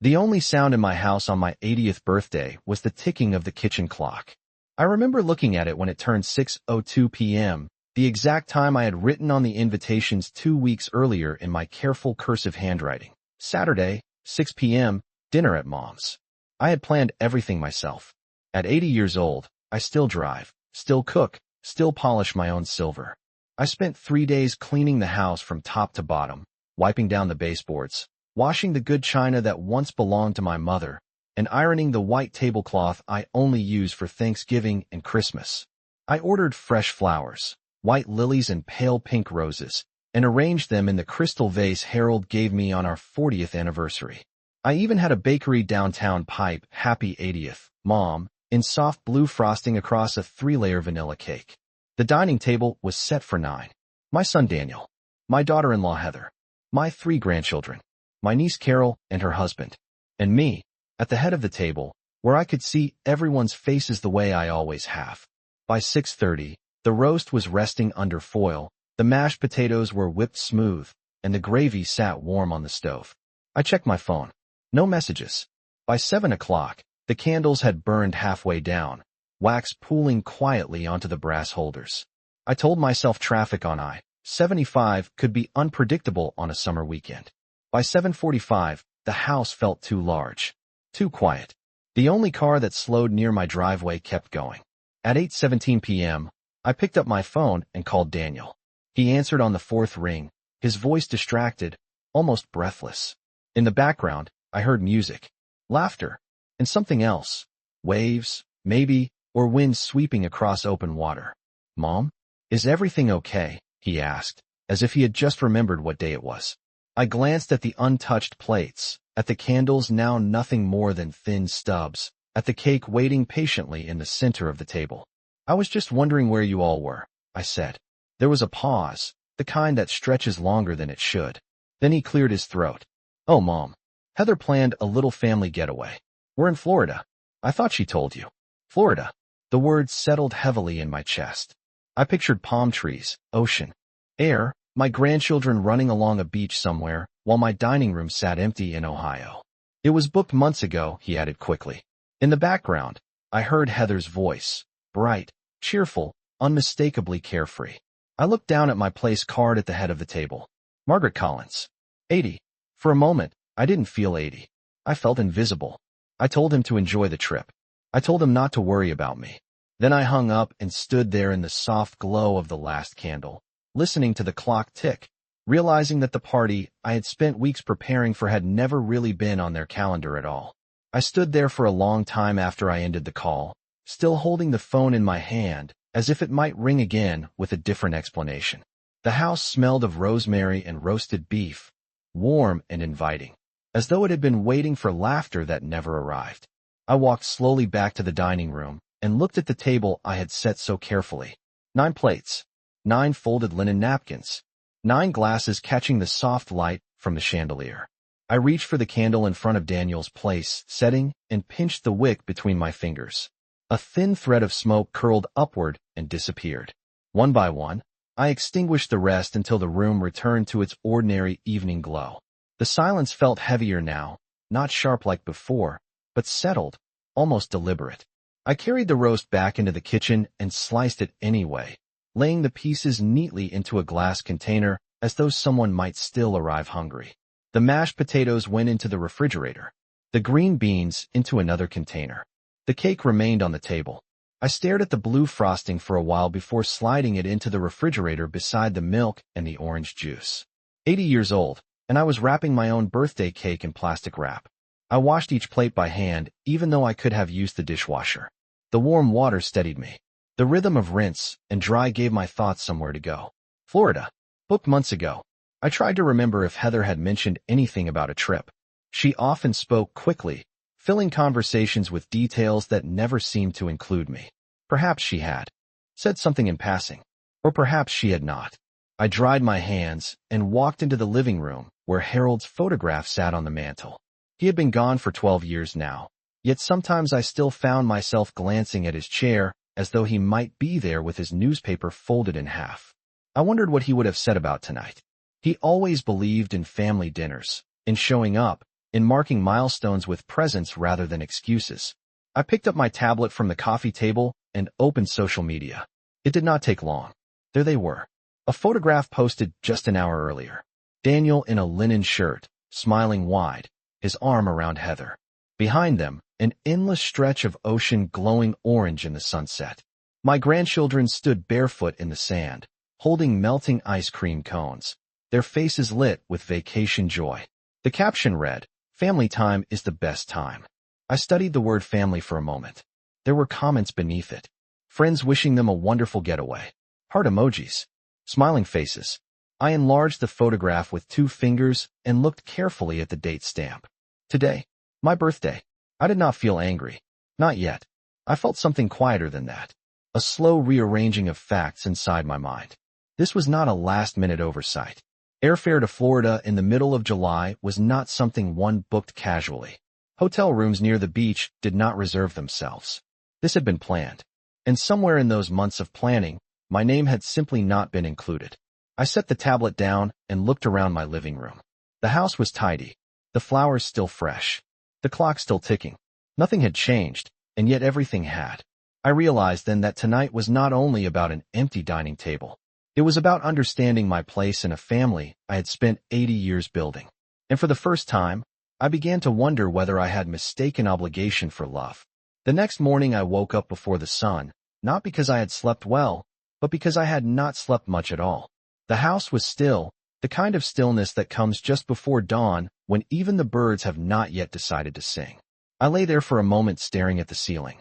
The only sound in my house on my 80th birthday was the ticking of the kitchen clock. I remember looking at it when it turned 6:02 p.m., the exact time I had written on the invitations 2 weeks earlier in my careful cursive handwriting. Saturday, 6 p.m., dinner at Mom's. I had planned everything myself. At 80 years old, I still drive, still cook, still polish my own silver. I spent 3 days cleaning the house from top to bottom, wiping down the baseboards, washing the good china that once belonged to my mother, and ironing the white tablecloth I only use for Thanksgiving and Christmas. I ordered fresh flowers, white lilies and pale pink roses, and arranged them in the crystal vase Harold gave me on our 40th anniversary. I even had a bakery downtown pipe, Happy 80th, Mom, in soft blue frosting across a 3-layer vanilla cake. The dining table was set for 9. My son Daniel, my daughter-in-law Heather, my 3 grandchildren, my niece Carol and her husband, and me, at the head of the table, where I could see everyone's faces the way I always have. By 6:30, the roast was resting under foil, the mashed potatoes were whipped smooth, and the gravy sat warm on the stove. I checked my phone. No messages. By 7 o'clock, the candles had burned halfway down, wax pooling quietly onto the brass holders. I told myself traffic on I-75 could be unpredictable on a summer weekend. By 7:45, the house felt too large, too quiet. The only car that slowed near my driveway kept going. At 8:17 p.m., I picked up my phone and called Daniel. He answered on the 4th ring, his voice distracted, almost breathless. In the background, I heard music, laughter, and something else. Waves, maybe, or wind sweeping across open water. "Mom, is everything okay?" he asked, as if he had just remembered what day it was. I glanced at the untouched plates, at the candles now nothing more than thin stubs, at the cake waiting patiently in the center of the table. "I was just wondering where you all were," I said. There was a pause, the kind that stretches longer than it should. Then he cleared his throat. "Oh, Mom, Heather planned a little family getaway. We're in Florida. I thought she told you." Florida. The words settled heavily in my chest. I pictured palm trees, ocean, air, my grandchildren running along a beach somewhere, while my dining room sat empty in Ohio. "It was booked months ago," he added quickly. In the background, I heard Heather's voice, bright, cheerful, unmistakably carefree. I looked down at my place card at the head of the table. Margaret Collins. 80. For a moment, I didn't feel 80. I felt invisible. I told him to enjoy the trip. I told him not to worry about me. Then I hung up and stood there in the soft glow of the last candle, listening to the clock tick, realizing that the party I had spent weeks preparing for had never really been on their calendar at all. I stood there for a long time after I ended the call, still holding the phone in my hand, as if it might ring again with a different explanation. The house smelled of rosemary and roasted beef, warm and inviting, as though it had been waiting for laughter that never arrived. I walked slowly back to the dining room and looked at the table I had set so carefully. 9 plates, 9 folded linen napkins, 9 glasses catching the soft light from the chandelier. I reached for the candle in front of Daniel's place, setting, and pinched the wick between my fingers. A thin thread of smoke curled upward and disappeared. One by one, I extinguished the rest until the room returned to its ordinary evening glow. The silence felt heavier now, not sharp like before, but settled, almost deliberate. I carried the roast back into the kitchen and sliced it anyway, laying the pieces neatly into a glass container as though someone might still arrive hungry. The mashed potatoes went into the refrigerator, the green beans into another container. The cake remained on the table. I stared at the blue frosting for a while before sliding it into the refrigerator beside the milk and the orange juice. 80 years old, and I was wrapping my own birthday cake in plastic wrap. I washed each plate by hand, even though I could have used the dishwasher. The warm water steadied me. The rhythm of rinse and dry gave my thoughts somewhere to go. Florida. Booked months ago. I tried to remember if Heather had mentioned anything about a trip. She often spoke quickly, filling conversations with details that never seemed to include me. Perhaps she had said something in passing, or perhaps she had not. I dried my hands and walked into the living room, where Harold's photograph sat on the mantel. He had been gone for 12 years now, yet sometimes I still found myself glancing at his chair as though he might be there with his newspaper folded in half. I wondered what he would have said about tonight. He always believed in family dinners, in showing up, in marking milestones with presents rather than excuses. I picked up my tablet from the coffee table and opened social media. It did not take long. There they were. A photograph posted just an hour earlier. Daniel in a linen shirt, smiling wide, his arm around Heather. Behind them, an endless stretch of ocean glowing orange in the sunset. My grandchildren stood barefoot in the sand, holding melting ice cream cones, their faces lit with vacation joy. The caption read, "Family time is the best time." I studied the word family for a moment. There were comments beneath it. Friends wishing them a wonderful getaway. Heart emojis. Smiling faces. I enlarged the photograph with 2 fingers and looked carefully at the date stamp. Today. My birthday. I did not feel angry. Not yet. I felt something quieter than that. A slow rearranging of facts inside my mind. This was not a last-minute oversight. Airfare to Florida in the middle of July was not something one booked casually. Hotel rooms near the beach did not reserve themselves. This had been planned. And somewhere in those months of planning, my name had simply not been included. I set the tablet down and looked around my living room. The house was tidy. The flowers still fresh. The clock still ticking. Nothing had changed, and yet everything had. I realized then that tonight was not only about an empty dining table. It was about understanding my place in a family I had spent 80 years building. And for the first time, I began to wonder whether I had mistaken obligation for love. The next morning I woke up before the sun, not because I had slept well, but because I had not slept much at all. The house was still, the kind of stillness that comes just before dawn when even the birds have not yet decided to sing. I lay there for a moment staring at the ceiling,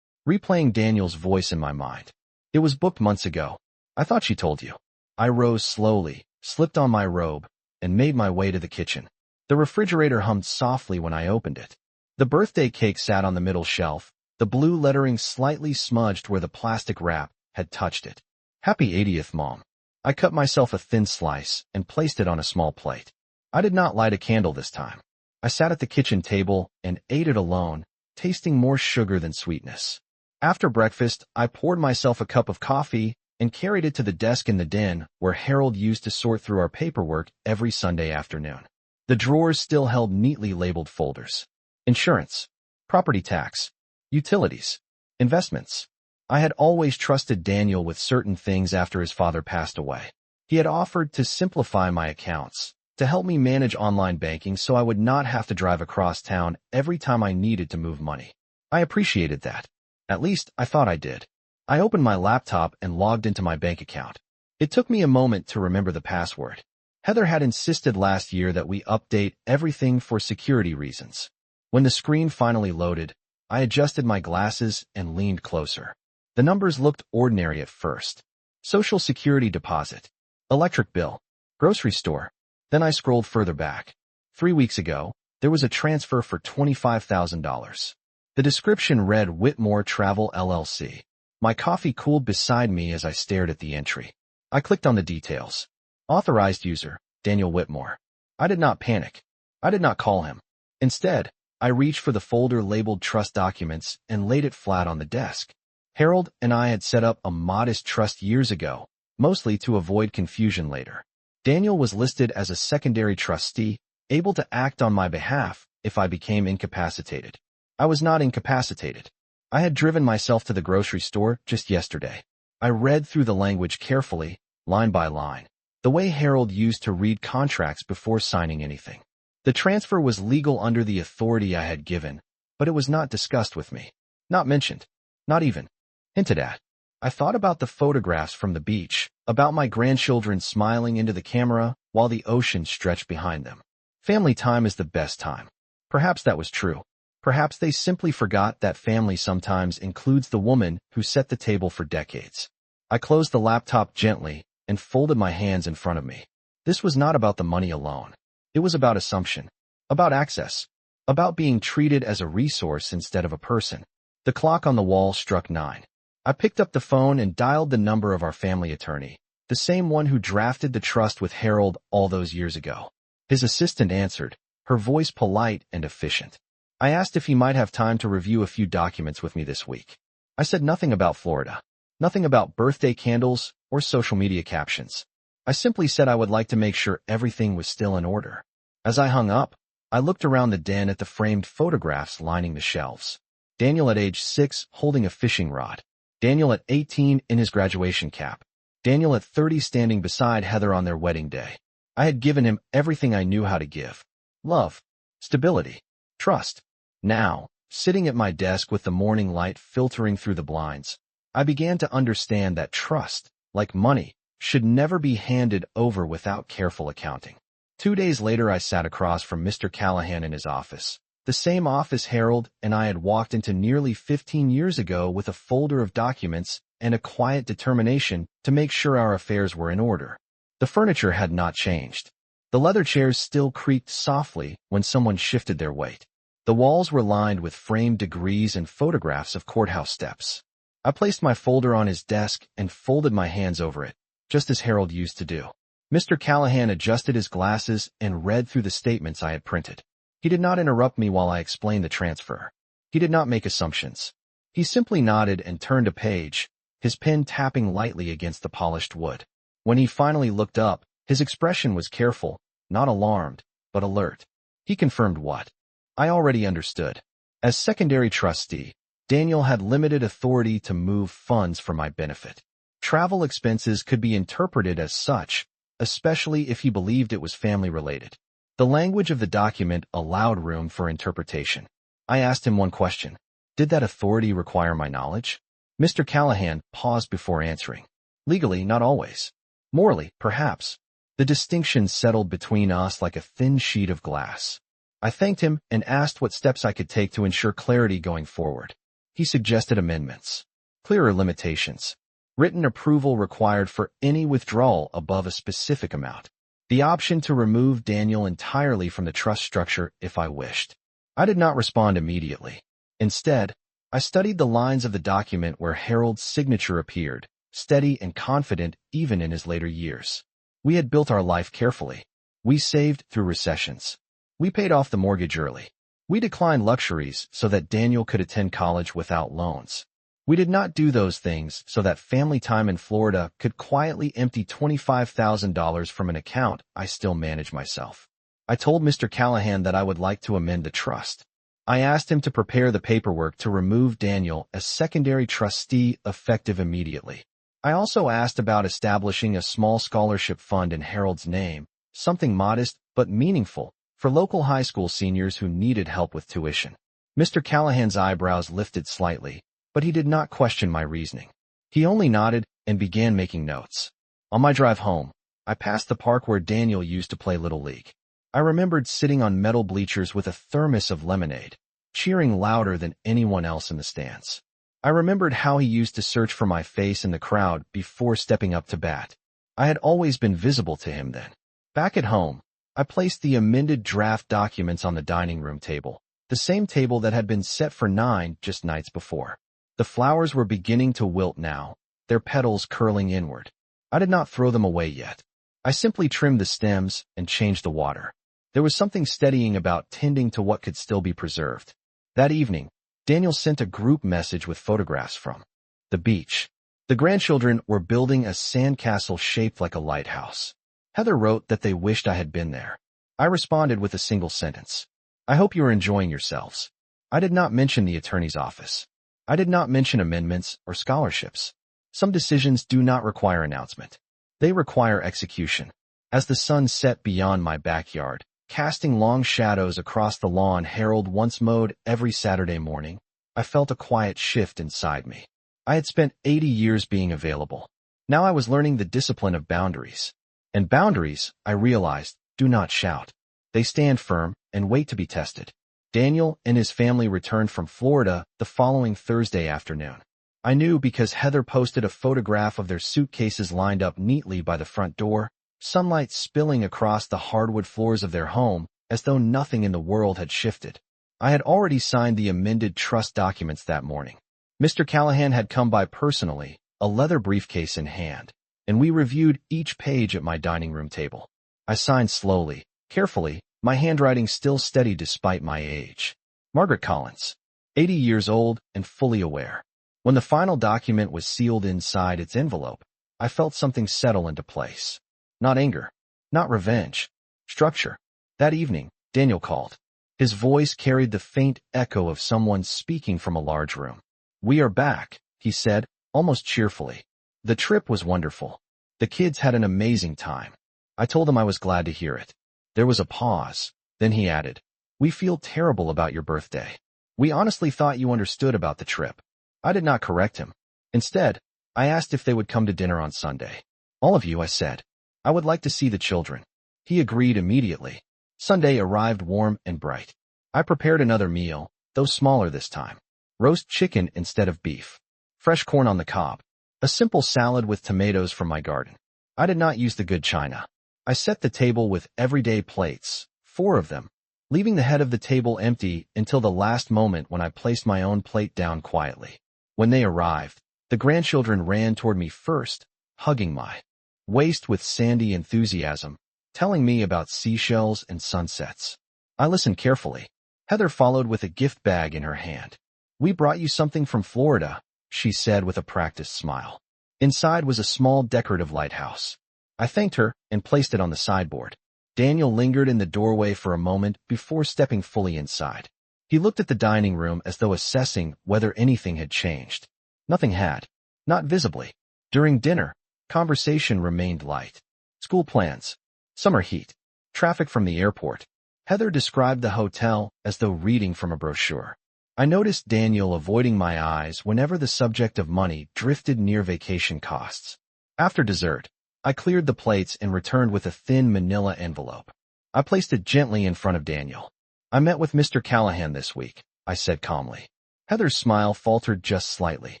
replaying Daniel's voice in my mind. It was booked months ago. I thought she told you. I rose slowly, slipped on my robe, and made my way to the kitchen. The refrigerator hummed softly when I opened it. The birthday cake sat on the middle shelf, the blue lettering slightly smudged where the plastic wrap had touched it. Happy 80th, Mom. I cut myself a thin slice and placed it on a small plate. I did not light a candle this time. I sat at the kitchen table and ate it alone, tasting more sugar than sweetness. After breakfast, I poured myself a cup of coffee and carried it to the desk in the den where Harold used to sort through our paperwork every Sunday afternoon. The drawers still held neatly labeled folders. Insurance, property tax, utilities, investments. I had always trusted Daniel with certain things after his father passed away. He had offered to simplify my accounts, to help me manage online banking so I would not have to drive across town every time I needed to move money. I appreciated that. At least, I thought I did. I opened my laptop and logged into my bank account. It took me a moment to remember the password. Heather had insisted last year that we update everything for security reasons. When the screen finally loaded, I adjusted my glasses and leaned closer. The numbers looked ordinary at first. Social Security deposit, electric bill, grocery store. Then I scrolled further back. 3 weeks ago, there was a transfer for $25,000. The description read Whitmore Travel LLC. My coffee cooled beside me as I stared at the entry. I clicked on the details. Authorized user, Daniel Whitmore. I did not panic. I did not call him. Instead, I reached for the folder labeled Trust Documents and laid it flat on the desk. Harold and I had set up a modest trust years ago, mostly to avoid confusion later. Daniel was listed as a secondary trustee, able to act on my behalf if I became incapacitated. I was not incapacitated. I had driven myself to the grocery store just yesterday. I read through the language carefully, line by line, the way Harold used to read contracts before signing anything. The transfer was legal under the authority I had given, but it was not discussed with me. Not mentioned. Not even hinted at. I thought about the photographs from the beach, about my grandchildren smiling into the camera while the ocean stretched behind them. Family time is the best time. Perhaps that was true. Perhaps they simply forgot that family sometimes includes the woman who set the table for decades. I closed the laptop gently and folded my hands in front of me. This was not about the money alone. It was about assumption, about access, about being treated as a resource instead of a person. The clock on the wall struck 9. I picked up the phone and dialed the number of our family attorney, the same one who drafted the trust with Harold all those years ago. His assistant answered, her voice polite and efficient. I asked if he might have time to review a few documents with me this week. I said nothing about Florida, nothing about birthday candles or social media captions. I simply said I would like to make sure everything was still in order. As I hung up, I looked around the den at the framed photographs lining the shelves. Daniel at age 6 holding a fishing rod. Daniel at 18 in his graduation cap. Daniel at 30 standing beside Heather on their wedding day. I had given him everything I knew how to give. Love, stability, trust. Now, sitting at my desk with the morning light filtering through the blinds, I began to understand that trust, like money, should never be handed over without careful accounting. 2 days later, I sat across from Mr. Callahan in his office. The same office Harold and I had walked into nearly 15 years ago, with a folder of documents and a quiet determination to make sure our affairs were in order. The furniture had not changed. The leather chairs still creaked softly when someone shifted their weight. The walls were lined with framed degrees and photographs of courthouse steps. I placed my folder on his desk and folded my hands over it, just as Harold used to do. Mr. Callahan adjusted his glasses and read through the statements I had printed. He did not interrupt me while I explained the transfer. He did not make assumptions. He simply nodded and turned a page, his pen tapping lightly against the polished wood. When he finally looked up, his expression was careful, not alarmed, but alert. He confirmed what I already understood. As secondary trustee, Daniel had limited authority to move funds for my benefit. Travel expenses could be interpreted as such, especially if he believed it was family-related. The language of the document allowed room for interpretation. I asked him one question. Did that authority require my knowledge? Mr. Callahan paused before answering. Legally, not always. Morally, perhaps. The distinction settled between us like a thin sheet of glass. I thanked him and asked what steps I could take to ensure clarity going forward. He suggested amendments, clearer limitations, written approval required for any withdrawal above a specific amount, the option to remove Daniel entirely from the trust structure if I wished. I did not respond immediately. Instead, I studied the lines of the document where Harold's signature appeared, steady and confident even in his later years. We had built our life carefully. We saved through recessions. We paid off the mortgage early. We declined luxuries so that Daniel could attend college without loans. We did not do those things so that family time in Florida could quietly empty $25,000 from an account I still manage myself. I told Mr. Callahan that I would like to amend the trust. I asked him to prepare the paperwork to remove Daniel as secondary trustee effective immediately. I also asked about establishing a small scholarship fund in Harold's name, something modest but meaningful, for local high school seniors who needed help with tuition. Mr. Callahan's eyebrows lifted slightly, but he did not question my reasoning. He only nodded and began making notes. On my drive home, I passed the park where Daniel used to play Little League. I remembered sitting on metal bleachers with a thermos of lemonade, cheering louder than anyone else in the stands. I remembered how he used to search for my face in the crowd before stepping up to bat. I had always been visible to him then. Back at home, I placed the amended draft documents on the dining room table, the same table that had been set for 9 just nights before. The flowers were beginning to wilt now, their petals curling inward. I did not throw them away yet. I simply trimmed the stems and changed the water. There was something steadying about tending to what could still be preserved. That evening, Daniel sent a group message with photographs from the beach. The grandchildren were building a sandcastle shaped like a lighthouse. Heather wrote that they wished I had been there. I responded with a single sentence. I hope you are enjoying yourselves. I did not mention the attorney's office. I did not mention amendments or scholarships. Some decisions do not require announcement. They require execution. As the sun set beyond my backyard, casting long shadows across the lawn Harold once mowed every Saturday morning, I felt a quiet shift inside me. I had spent 80 years being available. Now I was learning the discipline of boundaries. And boundaries, I realized, do not shout. They stand firm and wait to be tested. Daniel and his family returned from Florida the following Thursday afternoon. I knew because Heather posted a photograph of their suitcases lined up neatly by the front door, sunlight spilling across the hardwood floors of their home as though nothing in the world had shifted. I had already signed the amended trust documents that morning. Mr. Callahan had come by personally, a leather briefcase in hand, and we reviewed each page at my dining room table. I signed slowly, carefully, my handwriting still steady despite my age. Margaret Collins, 80 years old and fully aware. When the final document was sealed inside its envelope, I felt something settle into place. Not anger, not revenge, structure. That evening, Daniel called. His voice carried the faint echo of someone speaking from a large room. "We are back," he said, almost cheerfully. "The trip was wonderful. The kids had an amazing time." I told him I was glad to hear it. There was a pause. Then he added, "We feel terrible about your birthday. We honestly thought you understood about the trip." I did not correct him. Instead, I asked if they would come to dinner on Sunday. "All of you," I said. "I would like to see the children." He agreed immediately. Sunday arrived warm and bright. I prepared another meal, though smaller this time. Roast chicken instead of beef. Fresh corn on the cob. A simple salad with tomatoes from my garden. I did not use the good china. I set the table with everyday plates, 4 of them, leaving the head of the table empty until the last moment when I placed my own plate down quietly. When they arrived, the grandchildren ran toward me first, hugging my waist with sandy enthusiasm, telling me about seashells and sunsets. I listened carefully. Heather followed with a gift bag in her hand. "We brought you something from Florida," she said with a practiced smile. Inside was a small decorative lighthouse. I thanked her and placed it on the sideboard. Daniel lingered in the doorway for a moment before stepping fully inside. He looked at the dining room as though assessing whether anything had changed. Nothing had. Not visibly. During dinner, conversation remained light. School plans. Summer heat. Traffic from the airport. Heather described the hotel as though reading from a brochure. I noticed Daniel avoiding my eyes whenever the subject of money drifted near vacation costs. After dessert, I cleared the plates and returned with a thin manila envelope. I placed it gently in front of Daniel. "I met with Mr. Callahan this week," I said calmly. Heather's smile faltered just slightly.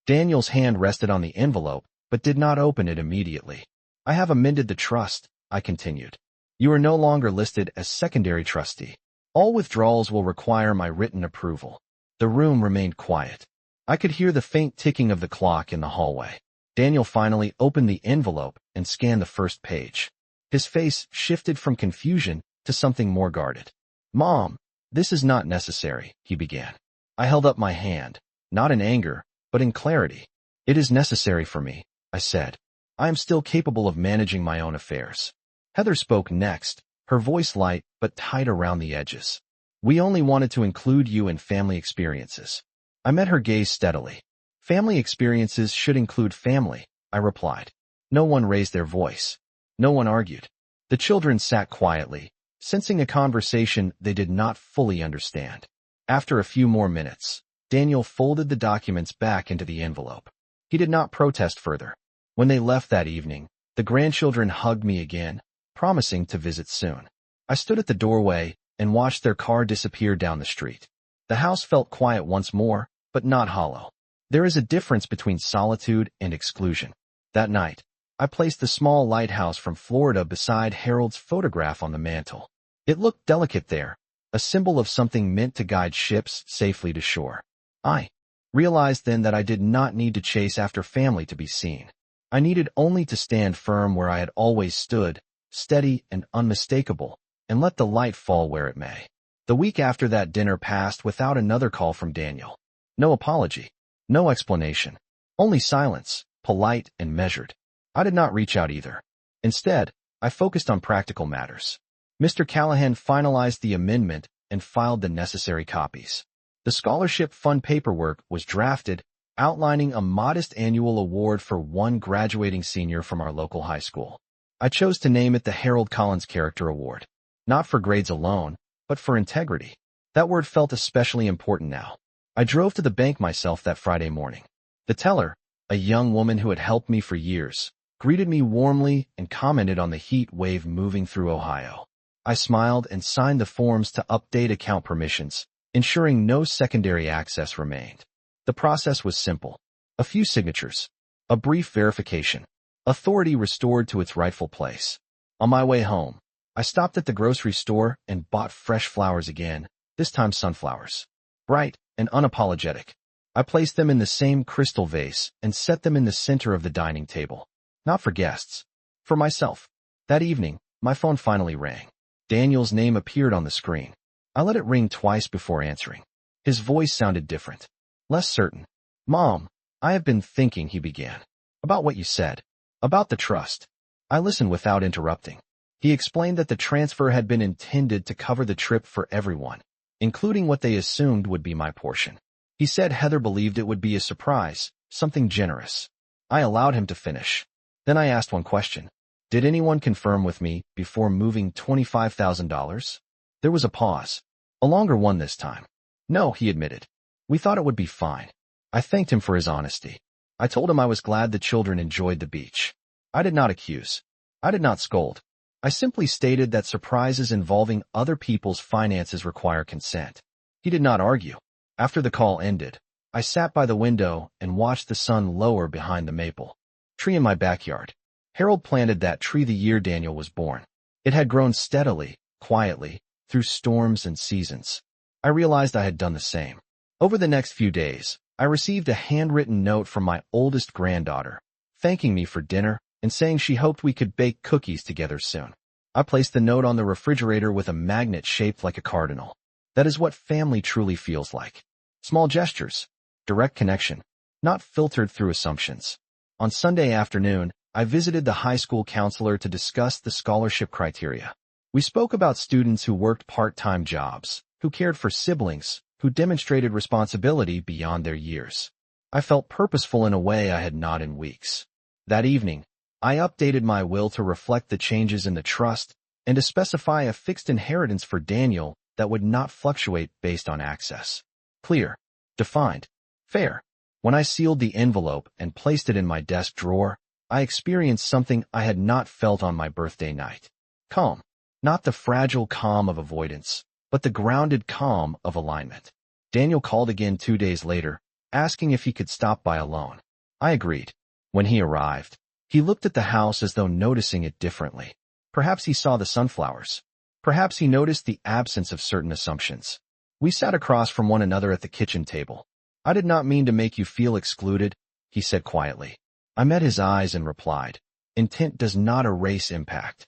Daniel's hand rested on the envelope, but did not open it immediately. "I have amended the trust," I continued. "You are no longer listed as secondary trustee. All withdrawals will require my written approval." The room remained quiet. I could hear the faint ticking of the clock in the hallway. Daniel finally opened the envelope and scanned the first page. His face shifted from confusion to something more guarded. "Mom, this is not necessary," he began. I held up my hand, not in anger, but in clarity. "It is necessary for me," I said. "I am still capable of managing my own affairs." Heather spoke next, her voice light but tight around the edges. "We only wanted to include you in family experiences." I met her gaze steadily. "Family experiences should include family," I replied. No one raised their voice. No one argued. The children sat quietly, sensing a conversation they did not fully understand. After a few more minutes, Daniel folded the documents back into the envelope. He did not protest further. When they left that evening, the grandchildren hugged me again, promising to visit soon. I stood at the doorway and watched their car disappear down the street. The house felt quiet once more, but not hollow. There is a difference between solitude and exclusion. That night, I placed the small lighthouse from Florida beside Harold's photograph on the mantel. It looked delicate there, a symbol of something meant to guide ships safely to shore. I realized then that I did not need to chase after family to be seen. I needed only to stand firm where I had always stood, steady and unmistakable, and let the light fall where it may. The week after that dinner passed without another call from Daniel. No apology, no explanation, only silence, polite and measured. I did not reach out either. Instead, I focused on practical matters. Mr. Callahan finalized the amendment and filed the necessary copies. The scholarship fund paperwork was drafted, outlining a modest annual award for one graduating senior from our local high school. I chose to name it the Harold Collins Character Award, not for grades alone, but for integrity. That word felt especially important now. I drove to the bank myself that Friday morning. The teller, a young woman who had helped me for years, greeted me warmly and commented on the heat wave moving through Ohio. I smiled and signed the forms to update account permissions, ensuring no secondary access remained. The process was simple. A few signatures. A brief verification. Authority restored to its rightful place. On my way home, I stopped at the grocery store and bought fresh flowers again, this time sunflowers. Bright and unapologetic. I placed them in the same crystal vase and set them in the center of the dining table. Not for guests. For myself. That evening, my phone finally rang. Daniel's name appeared on the screen. I let it ring twice before answering. His voice sounded different. Less certain. "Mom, I have been thinking," he began. "About what you said. About the trust." I listened without interrupting. He explained that the transfer had been intended to cover the trip for everyone, including what they assumed would be my portion. He said Heather believed it would be a surprise, something generous. I allowed him to finish. Then I asked one question. Did anyone confirm with me before moving $25,000? There was a pause. A longer one this time. No, he admitted. We thought it would be fine. I thanked him for his honesty. I told him I was glad the children enjoyed the beach. I did not accuse. I did not scold. I simply stated that surprises involving other people's finances require consent. He did not argue. After the call ended, I sat by the window and watched the sun lower behind the maple tree in my backyard. Harold planted that tree the year Daniel was born. It had grown steadily, quietly, through storms and seasons. I realized I had done the same. Over the next few days, I received a handwritten note from my oldest granddaughter, thanking me for dinner and saying she hoped we could bake cookies together soon. I placed the note on the refrigerator with a magnet shaped like a cardinal. That is what family truly feels like. Small gestures, direct connection, not filtered through assumptions. On Sunday afternoon, I visited the high school counselor to discuss the scholarship criteria. We spoke about students who worked part-time jobs, who cared for siblings, who demonstrated responsibility beyond their years. I felt purposeful in a way I had not in weeks. That evening, I updated my will to reflect the changes in the trust and to specify a fixed inheritance for Daniel that would not fluctuate based on access. Clear, defined, fair. When I sealed the envelope and placed it in my desk drawer, I experienced something I had not felt on my birthday night. Calm. Not the fragile calm of avoidance, but the grounded calm of alignment. Daniel called again 2 days later, asking if he could stop by alone. I agreed. When he arrived, he looked at the house as though noticing it differently. Perhaps he saw the sunflowers. Perhaps he noticed the absence of certain assumptions. We sat across from one another at the kitchen table. I did not mean to make you feel excluded, he said quietly. I met his eyes and replied, intent does not erase impact.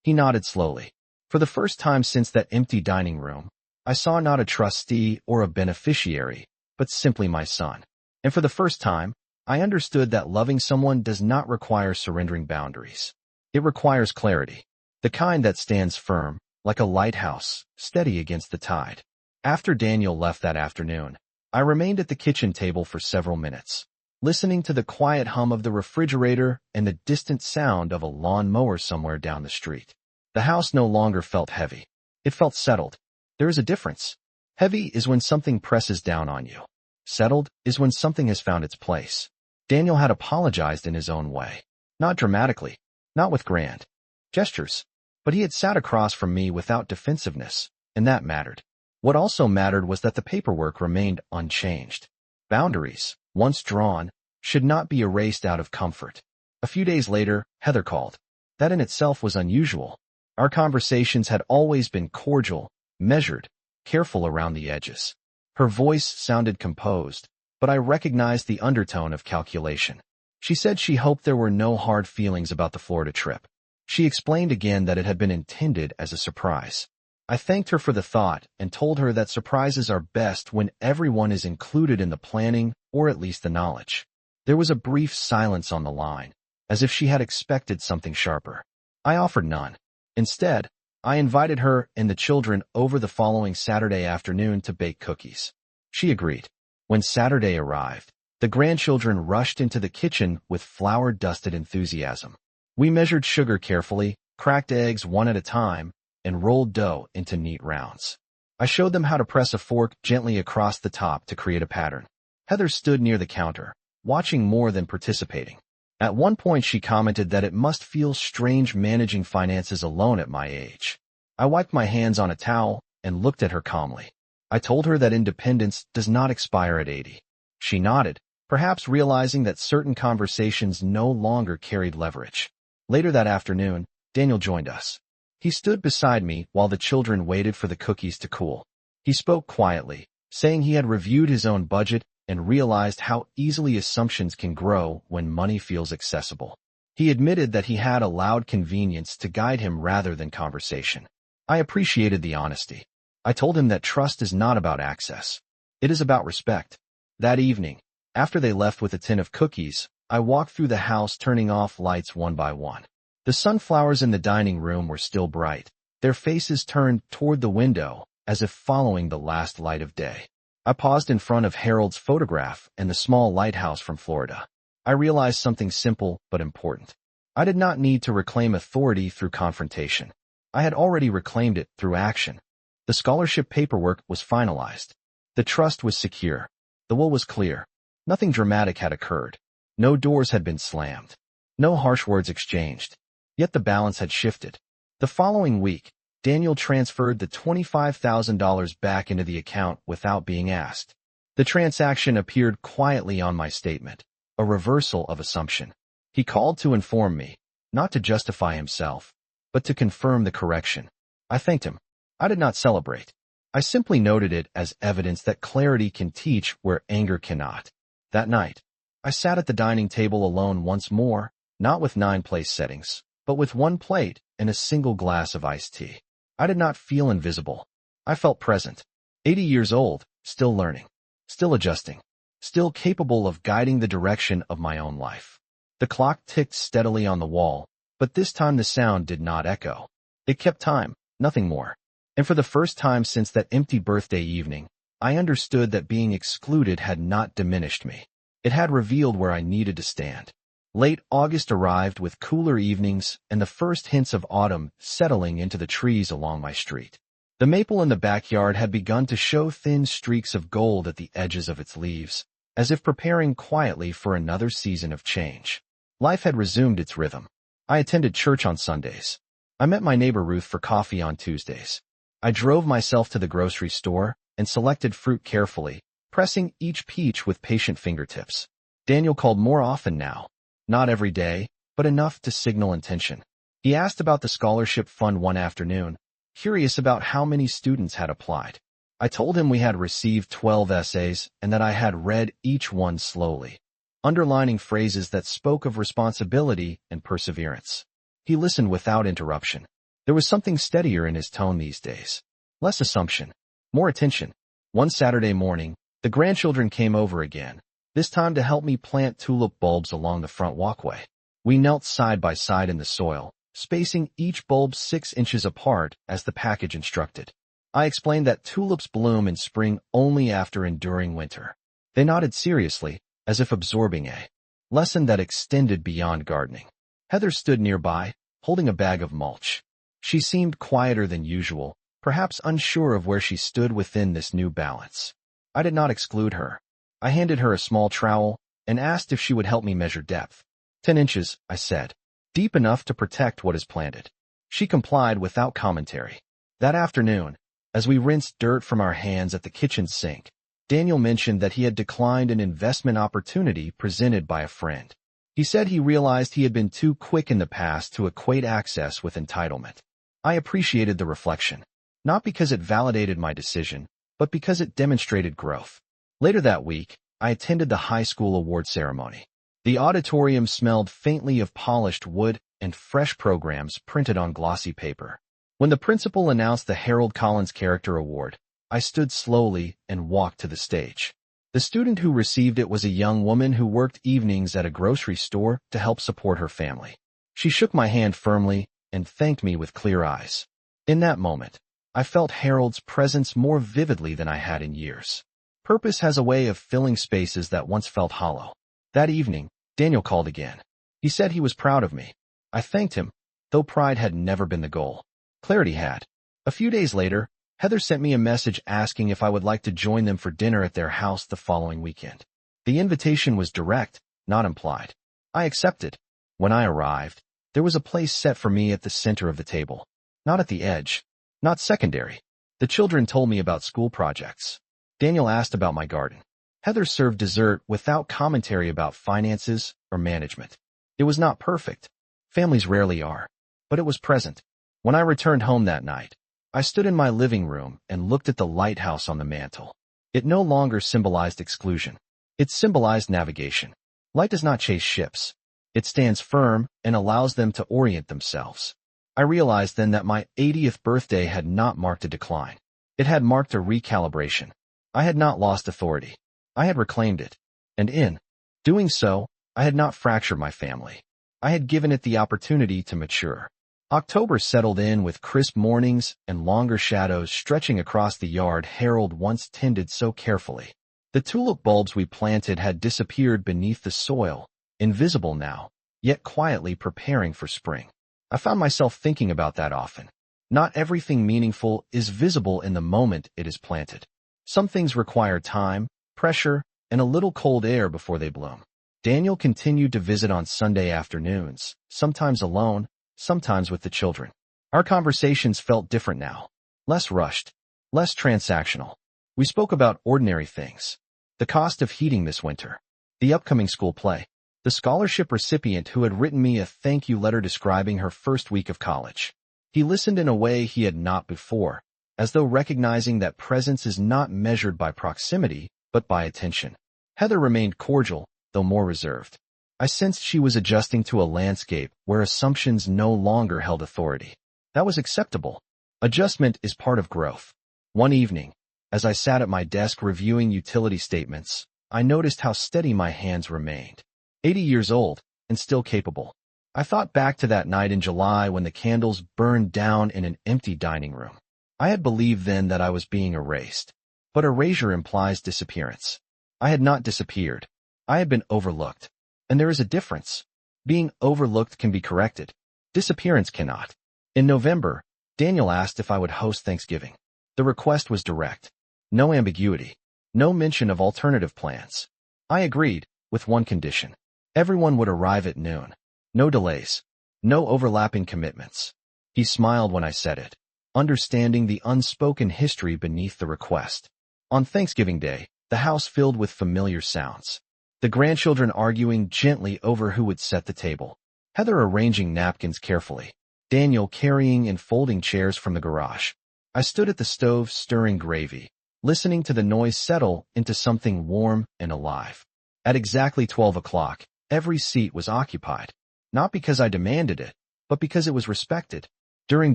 He nodded slowly. For the first time since that empty dining room, I saw not a trustee or a beneficiary, but simply my son. And for the first time, I understood that loving someone does not require surrendering boundaries. It requires clarity, the kind that stands firm, like a lighthouse, steady against the tide. After Daniel left that afternoon, I remained at the kitchen table for several minutes, listening to the quiet hum of the refrigerator and the distant sound of a lawn mower somewhere down the street. The house no longer felt heavy. It felt settled. There is a difference. Heavy is when something presses down on you. Settled is when something has found its place. Daniel had apologized in his own way. Not dramatically, not with grand gestures, but he had sat across from me without defensiveness, and that mattered. What also mattered was that the paperwork remained unchanged. Boundaries, once drawn, should not be erased out of comfort. A few days later, Heather called. That in itself was unusual. Our conversations had always been cordial, measured, careful around the edges. Her voice sounded composed, but I recognized the undertone of calculation. She said she hoped there were no hard feelings about the Florida trip. She explained again that it had been intended as a surprise. I thanked her for the thought and told her that surprises are best when everyone is included in the planning or at least the knowledge. There was a brief silence on the line, as if she had expected something sharper. I offered none. Instead, I invited her and the children over the following Saturday afternoon to bake cookies. She agreed. When Saturday arrived, the grandchildren rushed into the kitchen with flour-dusted enthusiasm. We measured sugar carefully, cracked eggs one at a time, and rolled dough into neat rounds. I showed them how to press a fork gently across the top to create a pattern. Heather stood near the counter, watching more than participating. At one point she commented that it must feel strange managing finances alone at my age. I wiped my hands on a towel and looked at her calmly. I told her that independence does not expire at 80. She nodded, perhaps realizing that certain conversations no longer carried leverage. Later that afternoon, Daniel joined us. He stood beside me while the children waited for the cookies to cool. He spoke quietly, saying he had reviewed his own budget and realized how easily assumptions can grow when money feels accessible. He admitted that he had allowed convenience to guide him rather than conversation. I appreciated the honesty. I told him that trust is not about access. It is about respect. That evening, after they left with a tin of cookies, I walked through the house turning off lights one by one. The The sunflowers in the dining room were still bright, their faces turned toward the window, as if following the last light of day. I paused in front of Harold's photograph and the small lighthouse from Florida. I realized something simple but important. I did not need to reclaim authority through confrontation. I had already reclaimed it through action. The scholarship paperwork was finalized. The trust was secure. The will was clear. Nothing dramatic had occurred. No doors had been slammed. No harsh words exchanged. Yet the balance had shifted. The following week, Daniel transferred the $25,000 back into the account without being asked. The transaction appeared quietly on my statement, a reversal of assumption. He called to inform me, not to justify himself, but to confirm the correction. I thanked him. I did not celebrate. I simply noted it as evidence that clarity can teach where anger cannot. That night, I sat at the dining table alone once more, not with 9 place settings, but with 1 plate and a single glass of iced tea. I did not feel invisible. I felt present. 80 years old, still learning, still adjusting, still capable of guiding the direction of my own life. The clock ticked steadily on the wall, but this time the sound did not echo. It kept time, nothing more. And for the first time since that empty birthday evening, I understood that being excluded had not diminished me. It had revealed where I needed to stand. Late August arrived with cooler evenings and the first hints of autumn settling into the trees along my street. The maple in the backyard had begun to show thin streaks of gold at the edges of its leaves, as if preparing quietly for another season of change. Life had resumed its rhythm. I attended church on Sundays. I met my neighbor Ruth for coffee on Tuesdays. I drove myself to the grocery store and selected fruit carefully, pressing each peach with patient fingertips. Daniel called more often now. Not every day, but enough to signal intention. He asked about the scholarship fund one afternoon, curious about how many students had applied. I told him we had received 12 essays and that I had read each one slowly, underlining phrases that spoke of responsibility and perseverance. He listened without interruption. There was something steadier in his tone these days. Less assumption, more attention. One Saturday morning, the grandchildren came over again, this time to help me plant tulip bulbs along the front walkway. We knelt side by side in the soil, spacing each bulb 6 inches apart as the package instructed. I explained that tulips bloom in spring only after enduring winter. They nodded seriously, as if absorbing a lesson that extended beyond gardening. Heather stood nearby, holding a bag of mulch. She seemed quieter than usual, perhaps unsure of where she stood within this new balance. I did not exclude her. I handed her a small trowel and asked if she would help me measure depth. 10 inches, I said. Deep enough to protect what is planted. She complied without commentary. That afternoon, as we rinsed dirt from our hands at the kitchen sink, Daniel mentioned that he had declined an investment opportunity presented by a friend. He said he realized he had been too quick in the past to equate access with entitlement. I appreciated the reflection, not because it validated my decision, but because it demonstrated growth. Later that week, I attended the high school award ceremony. The auditorium smelled faintly of polished wood and fresh programs printed on glossy paper. When the principal announced the Harold Collins Character Award, I stood slowly and walked to the stage. The student who received it was a young woman who worked evenings at a grocery store to help support her family. She shook my hand firmly and thanked me with clear eyes. In that moment, I felt Harold's presence more vividly than I had in years. Purpose has a way of filling spaces that once felt hollow. That evening, Daniel called again. He said he was proud of me. I thanked him, though pride had never been the goal. Clarity had. A few days later, Heather sent me a message asking if I would like to join them for dinner at their house the following weekend. The invitation was direct, not implied. I accepted. When I arrived, there was a place set for me at the center of the table. Not at the edge. Not secondary. The children told me about school projects. Daniel asked about my garden. Heather served dessert without commentary about finances or management. It was not perfect. Families rarely are. But it was present. When I returned home that night, I stood in my living room and looked at the lighthouse on the mantel. It no longer symbolized exclusion. It symbolized navigation. Light does not chase ships. It stands firm and allows them to orient themselves. I realized then that my 80th birthday had not marked a decline. It had marked a recalibration. I had not lost authority. I had reclaimed it. And in doing so, I had not fractured my family. I had given it the opportunity to mature. October settled in with crisp mornings and longer shadows stretching across the yard Harold once tended so carefully. The tulip bulbs we planted had disappeared beneath the soil, invisible now, yet quietly preparing for spring. I found myself thinking about that often. Not everything meaningful is visible in the moment it is planted. Some things require time, pressure, and a little cold air before they bloom. Daniel continued to visit on Sunday afternoons, sometimes alone, sometimes with the children. Our conversations felt different now. Less rushed, less transactional. We spoke about ordinary things. The cost of heating this winter. The upcoming school play. The scholarship recipient who had written me a thank you letter describing her first week of college. He listened in a way he had not before, as though recognizing that presence is not measured by proximity, but by attention. Heather remained cordial, though more reserved. I sensed she was adjusting to a landscape where assumptions no longer held authority. That was acceptable. Adjustment is part of growth. One evening, as I sat at my desk reviewing utility statements, I noticed how steady my hands remained. 80 years old, and still capable. I thought back to that night in July when the candles burned down in an empty dining room. I had believed then that I was being erased. But erasure implies disappearance. I had not disappeared. I had been overlooked. And there is a difference. Being overlooked can be corrected. Disappearance cannot. In November, Daniel asked if I would host Thanksgiving. The request was direct. No ambiguity. No mention of alternative plans. I agreed, with one condition. Everyone would arrive at noon. No delays. No overlapping commitments. He smiled when I said it, understanding the unspoken history beneath the request. On Thanksgiving Day, the house filled with familiar sounds. The grandchildren arguing gently over who would set the table. Heather arranging napkins carefully. Daniel carrying and folding chairs from the garage. I stood at the stove stirring gravy, listening to the noise settle into something warm and alive. At exactly 12 o'clock, every seat was occupied. Not because I demanded it, but because it was respected. During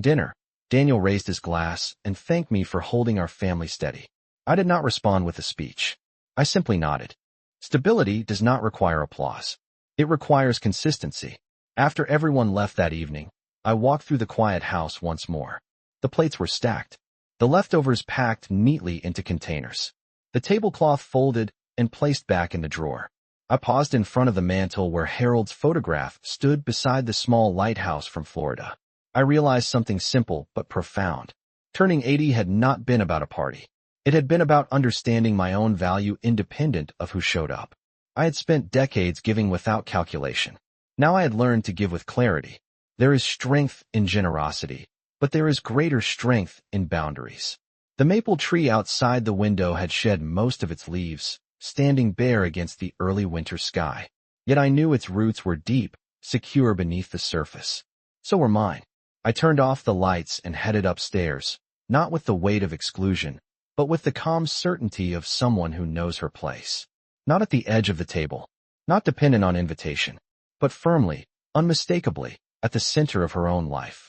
dinner, Daniel raised his glass and thanked me for holding our family steady. I did not respond with a speech. I simply nodded. Stability does not require applause. It requires consistency. After everyone left that evening, I walked through the quiet house once more. The plates were stacked. The leftovers packed neatly into containers. The tablecloth folded and placed back in the drawer. I paused in front of the mantel where Harold's photograph stood beside the small lighthouse from Florida. I realized something simple but profound. Turning 80 had not been about a party. It had been about understanding my own value independent of who showed up. I had spent decades giving without calculation. Now I had learned to give with clarity. There is strength in generosity, but there is greater strength in boundaries. The maple tree outside the window had shed most of its leaves, standing bare against the early winter sky. Yet I knew its roots were deep, secure beneath the surface. So were mine. I turned off the lights and headed upstairs, not with the weight of exclusion, but with the calm certainty of someone who knows her place. Not at the edge of the table, not dependent on invitation, but firmly, unmistakably, at the center of her own life.